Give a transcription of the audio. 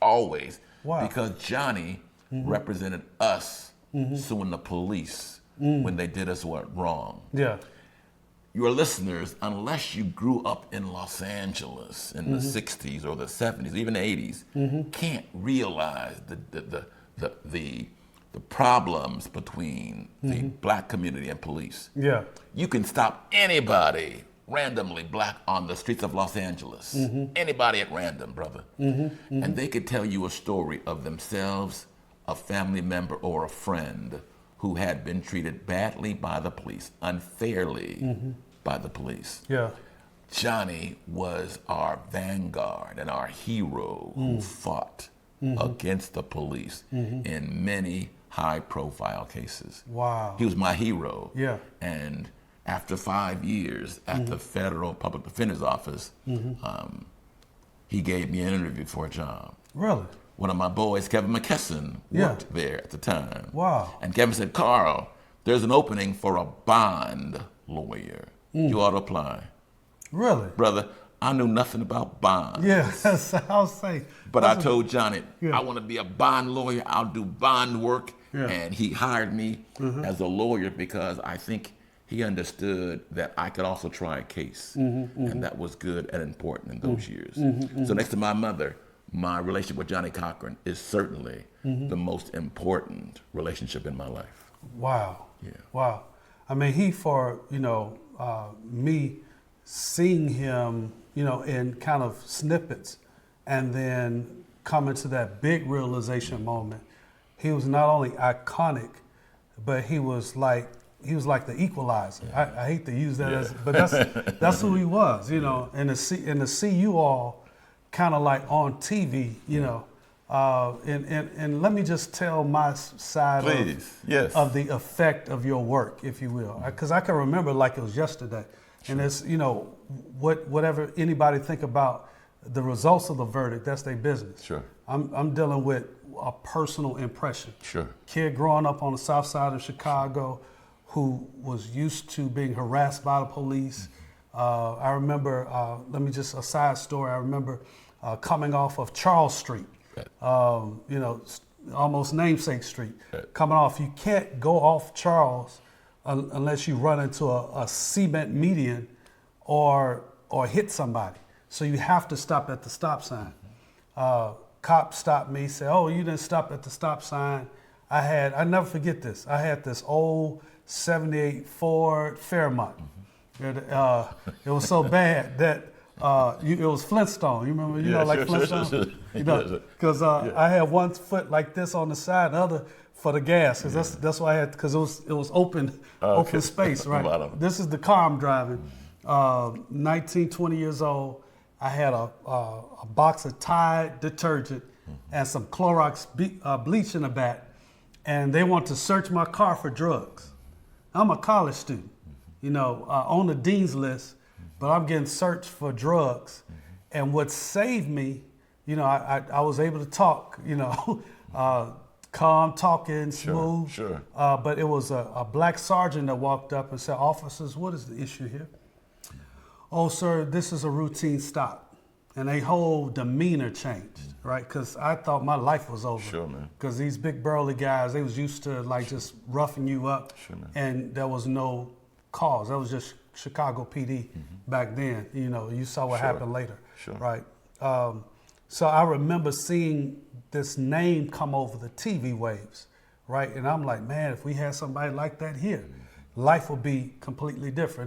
always. Wow. Because Johnny represented us suing the police when they did us what wrong. Yeah. Your listeners, unless you grew up in Los Angeles in the 60s or the 70s, even the 80s, can't realize the problems between the black community and police. Yeah. You can stop anybody randomly black on the streets of Los Angeles. Anybody at random, brother. And they could tell you a story of themselves, a family member, or a friend who had been treated badly by the police, unfairly by the police. Yeah. Johnny was our vanguard and our hero who fought against the police in many high-profile cases. Wow. He was my hero. Yeah. And after 5 years at the Federal Public Defender's Office, he gave me an interview for a job. Really? One of my boys, Kevin McKesson, worked there at the time. Wow. And Kevin said, Carl, there's an opening for a bond lawyer. You ought to apply. Really? Brother, I knew nothing about bonds. Yeah, I'll say. But I told Johnny, I want to be a bond lawyer. I'll do bond work. Yeah. And he hired me as a lawyer because I think he understood that I could also try a case. And that was good and important in those years. So next to my mother, my relationship with Johnny Cochran is certainly the most important relationship in my life. Wow. Yeah. Wow. I mean, me seeing him, in kind of snippets and then coming to that big realization moment, he was not only iconic, but he was like the equalizer. I hate to use that but that's who he was, and to see you all kind of like on TV, and let me just tell my side of the effect of your work, if you will, because I can remember like it was yesterday. And it's, whatever anybody think about the results of the verdict, that's their business. Sure. I'm dealing with a personal impression. Sure. Kid growing up on the south side of Chicago who was used to being harassed by the police. I remember, a side story, I remember coming off of Charles Street, almost namesake street. Coming off, you can't go off Charles unless you run into a cement median or hit somebody. So you have to stop at the stop sign. Cop stopped me, said, "Oh, you didn't stop at the stop sign." I never forget this. I had this old 78 Ford Fairmont. It was so bad that it was Flintstone. You remember, Flintstone? Because I had one foot like this on the side, the other for the gas, because that's why I had, because it was open space, right? This is the car I'm driving. 19, 20 years old. I had a box of Tide detergent and some Clorox bleach in the back, and they want to search my car for drugs. I'm a college student, on the dean's list, but I'm getting searched for drugs. And what saved me, I was able to talk, calm, talking, smooth. Sure. But it was a black sergeant that walked up and said, "Officers, what is the issue here?" "Oh, sir, this is a routine stop." And their whole demeanor changed, right? Because I thought my life was over. Sure, man. Because these big burly guys, they was used to just roughing you up. Sure, man. And there was no cause. That was just Chicago PD back then. You saw what happened later, right? So I remember seeing this name come over the TV waves, right? And I'm like, man, if we had somebody like that here, life would be completely different.